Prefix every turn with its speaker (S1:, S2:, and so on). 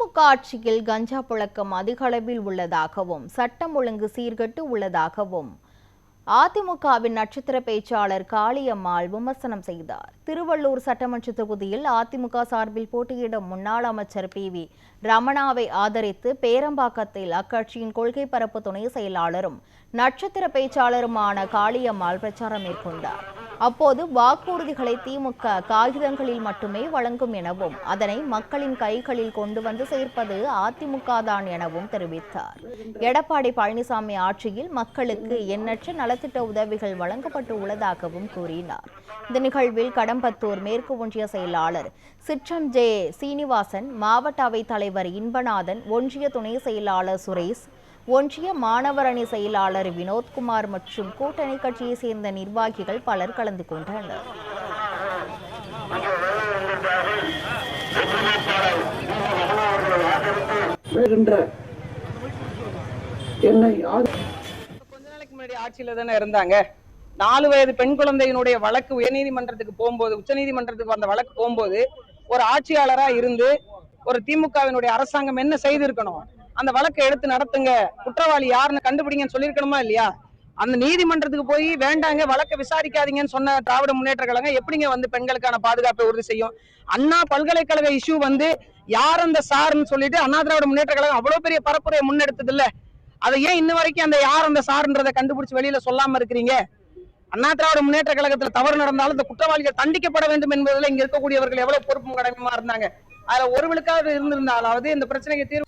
S1: திமுக ஆட்சியில் கஞ்சா புழக்கம் அதிக அளவில் உள்ளதாகவும் சட்டம் ஒழுங்கு சீர்கெட்டு உள்ளதாகவும் அதிமுகவின் நட்சத்திர பேச்சாளர் காளியம்மாள் விமர்சனம் செய்தார். திருவள்ளூர் சட்டமன்ற தொகுதியில் அதிமுக சார்பில் போட்டியிடும் முன்னாள் அமைச்சர் PV ரமணாவை ஆதரித்து பேரம்பாக்கத்தில் அக்கட்சியின் கொள்கை பரப்பு துணை செயலாளரும் நட்சத்திர பேச்சாளருமான காளியம்மாள் பிரச்சாரம் மேற்கொண்டார். அப்போது வாக்குறுதிகளை திமுக காகிதங்களில் மட்டுமே வழங்கும் எனவும் அதனை மக்களின் கைகளில் கொண்டு வந்து சேர்ப்பது அதிமுக தான் எனவும் தெரிவித்தார். எடப்பாடி பழனிசாமி ஆட்சியில் மக்களுக்கு எண்ணற்ற நலத்திட்ட உதவிகள் வழங்கப்பட்டு உள்ளதாகவும் கூறினார். இந்த நிகழ்வில் கடம்பத்தூர் மேற்கு ஒன்றிய செயலாளர் சிற்றம் ஜே சீனிவாசன், மாவட்ட அவைத் தலைவர் இன்பநாதன், ஒன்றிய துணை செயலாளர் சுரேஷ், ஒன்றிய மாணவர் அணி செயலாளர் வினோத்குமார் மற்றும் கூட்டணி கட்சியை சேர்ந்த நிர்வாகிகள் பலர் கலந்து கொண்டனர்.
S2: கொஞ்ச நாளைக்கு முன்னாடி ஆட்சியில தானே இருந்தாங்க. 4 வயது பெண் குழந்தையினுடைய வழக்கு உயர்நீதிமன்றத்துக்கு போகும்போது, உச்சநீதிமன்றத்துக்கு அந்த வழக்கு போகும்போது ஒரு ஆட்சியாளரா இருந்து ஒரு திமுகவினுடைய அரசாங்கம் என்ன செய்திருக்கணும்? அந்த வழக்கை எடுத்து நடத்துங்க, குற்றவாளி யாருன்னு கண்டுபிடிங்கன்னு சொல்லியிருக்கணுமா இல்லையா? அந்த நீதிமன்றத்துக்கு போய் வேண்டாங்க வழக்கை விசாரிக்காதீங்கன்னு சொன்ன திராவிட முன்னேற்ற கழகம் எப்படிங்க வந்து பெண்களுக்கான பாதுகாப்பை உறுதி செய்யும்? அண்ணா பல்கலைக்கழக இஷ்யூ வந்து யார் அந்த சார்ன்னு சொல்லிட்டு அண்ணா திராவிட முன்னேற்ற கழகம் அவ்வளவு பெரிய பரப்புரையை முன்னெடுத்தது இல்ல. அதை ஏன் இன்ன வரைக்கும் அந்த யார் அந்த சார்ன்றதை கண்டுபிடிச்சு வெளியில சொல்லாம இருக்கிறீங்க? அண்ணா திராவிட முன்னேற்ற கழகத்துல தவறு நடந்தாலும் இந்த குற்றவாளிகள் தண்டிக்கப்பட வேண்டும் என்பதில் இங்க இருக்கக்கூடியவர்கள் எவ்வளவு பொறுப்பும் கடமையுமா இருந்தாங்க. அதுல ஒரு விழுக்காவது இருந்திருந்தாலாவது இந்த பிரச்சனைக்கு தீர்வு